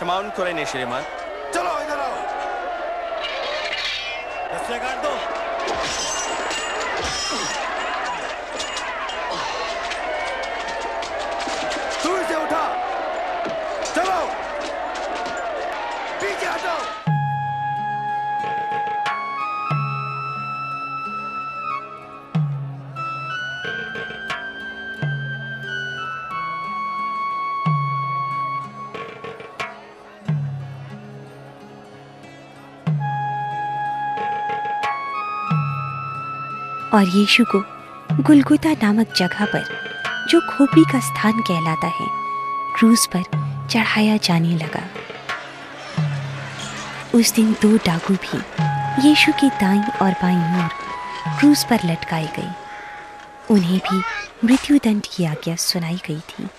क्षमावन करें श्रीमान। चलो इधर आओ। रस्सियां काट दो। तू इसे उठा। चलो पीछे हटो। और यीशु को गुलगुता नामक जगह पर, जो खोपड़ी का स्थान कहलाता है, क्रूस पर चढ़ाया जाने लगा। उस दिन 2 डाकू भी यीशु की दाईं और बाईं ओर क्रूस पर लटकाए गए। उन्हें भी मृत्युदंड की आज्ञा सुनाई गई थी।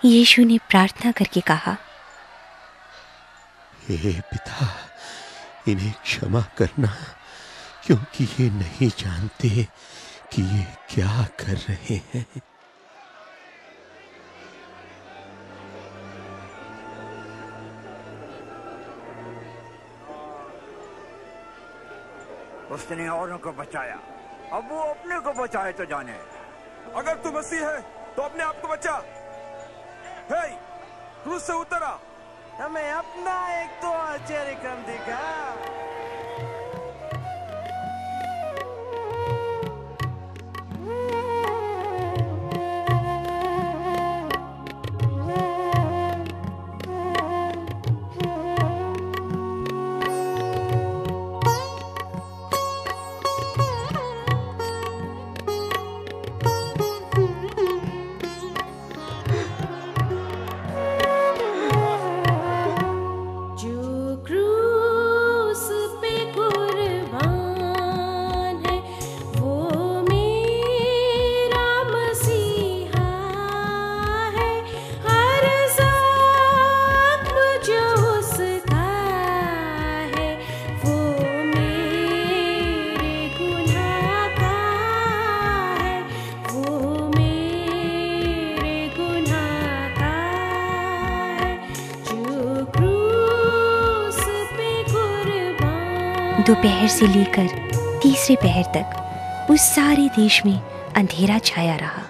यीशु ने प्रार्थना करके कहा, हे पिता, इन्हें क्षमा करना, क्योंकि ये नहीं जानते कि ये क्या कर रहे हैं। उसने औरों को बचाया, अब वो अपने को बचाए तो जाने। अगर तू मसीह है तो अपने आप को बचा। हे, क्रूस से उतर आ। हमें अपना एक तो आश्चर्य काम दिखा। दोपहर से लेकर तीसरे पहर तक उस सारे देश में अंधेरा छाया रहा।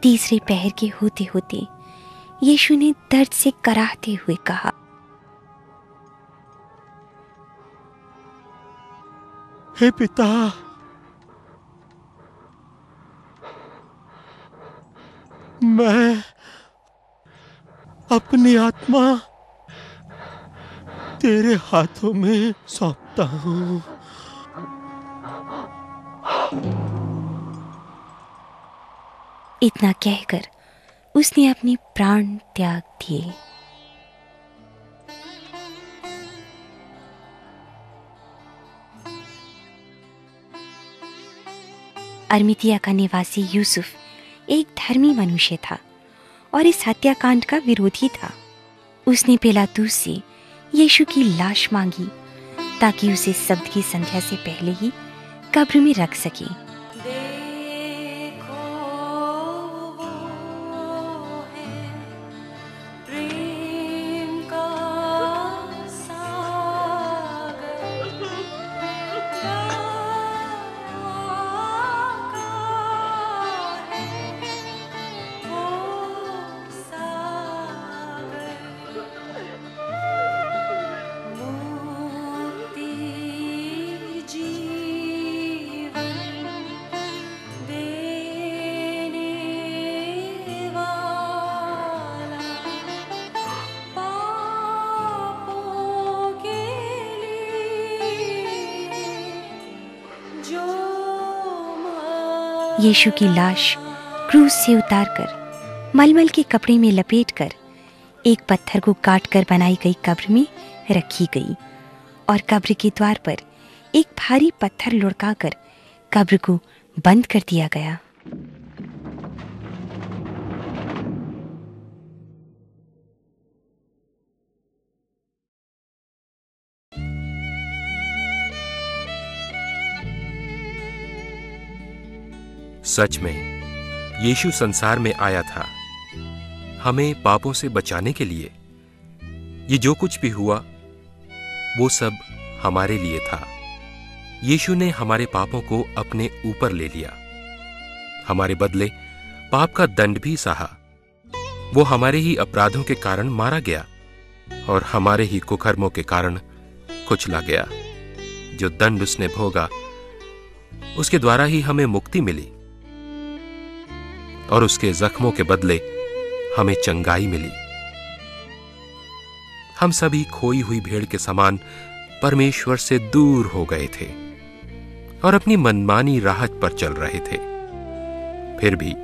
तीसरे पहर के होते होते यीशु ने दर्द से कराहते हुए कहा, हे पिता, मैं अपनी आत्मा तेरे हाथों में सौंपता हूं। इतना कहकर उसने अपने प्राण त्याग दिए। अरमितिया का निवासी यूसुफ एक धर्मी मनुष्य था और इस हत्याकांड का विरोधी था। उसने पिलातूस से यीशु की लाश मांगी ताकि उसे शब्द की संध्या से पहले ही कब्र में रख सके। यीशु की लाश क्रूस से उतारकर मलमल के कपड़े में लपेटकर एक पत्थर को काटकर बनाई गई कब्र में रखी गई और कब्र के द्वार पर एक भारी पत्थर लुढ़काकर कब्र को बंद कर दिया गया। सच में यीशु संसार में आया था हमें पापों से बचाने के लिए। ये जो कुछ भी हुआ वो सब हमारे लिए था। यीशु ने हमारे पापों को अपने ऊपर ले लिया, हमारे बदले पाप का दंड भी सहा। वो हमारे ही अपराधों के कारण मारा गया और हमारे ही कुकर्मों के कारण कुचला गया। जो दंड उसने भोगा उसके द्वारा ही हमें मुक्ति मिली और उसके जख्मों के बदले हमें चंगाई मिली। हम सभी खोई हुई भेड़ के समान परमेश्वर से दूर हो गए थे और अपनी मनमानी राहत पर चल रहे थे। फिर भी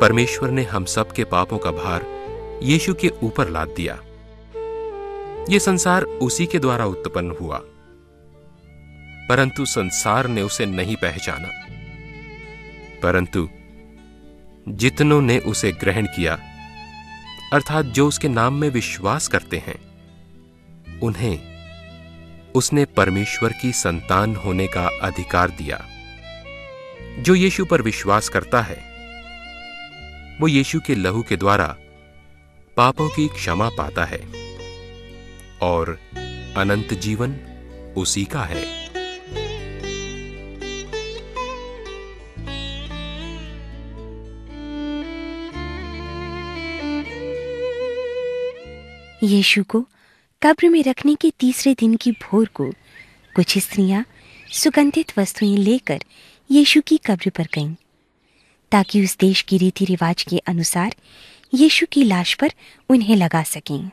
परमेश्वर ने हम सब के पापों का भार यीशु के ऊपर लाद दिया। यह संसार उसी के द्वारा उत्पन्न हुआ, परंतु संसार ने उसे नहीं पहचाना। परंतु जितनों ने उसे ग्रहण किया, अर्थात जो उसके नाम में विश्वास करते हैं, उन्हें उसने परमेश्वर की संतान होने का अधिकार दिया। जो यीशु पर विश्वास करता है वो यीशु के लहू के द्वारा पापों की क्षमा पाता है और अनंत जीवन उसी का है। यीशु को कब्र में रखने के तीसरे दिन की भोर को कुछ स्त्रियां सुगंधित वस्तुएं लेकर यीशु की कब्र पर गईं, ताकि उस देश की रीति रिवाज के अनुसार यीशु की लाश पर उन्हें लगा सकें।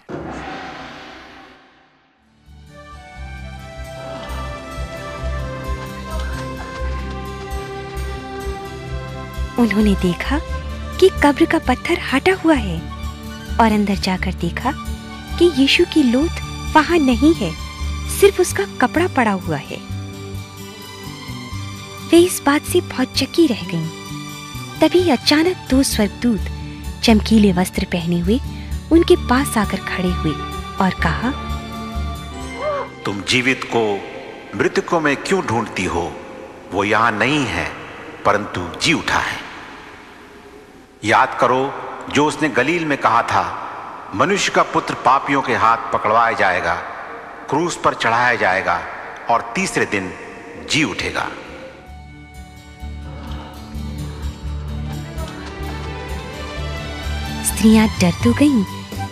उन्होंने देखा कि कब्र का पत्थर हटा हुआ है और अंदर जाकर देखा कि यीशु की लोथ वहां नहीं है, सिर्फ उसका कपड़ा पड़ा हुआ है। वे इस बात से बहुत चकी रह गईं। तभी अचानक दो स्वर्गदूत चमकीले वस्त्र पहने हुए उनके पास आकर खड़े हुए और कहा, तुम जीवित को मृतकों में क्यों ढूंढती हो? वो यहां नहीं है परंतु जी उठा है। याद करो जो उसने गलील में कहा था, मनुष्य का पुत्र पापियों के हाथ पकड़वाया जाएगा, क्रूस पर चढ़ाया जाएगा और तीसरे दिन जी उठेगा। स्त्रियां डर तो गईं,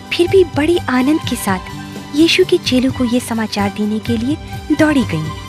फिर भी बड़े आनंद के साथ यीशु के चेलों को यह समाचार देने के लिए दौड़ी गईं।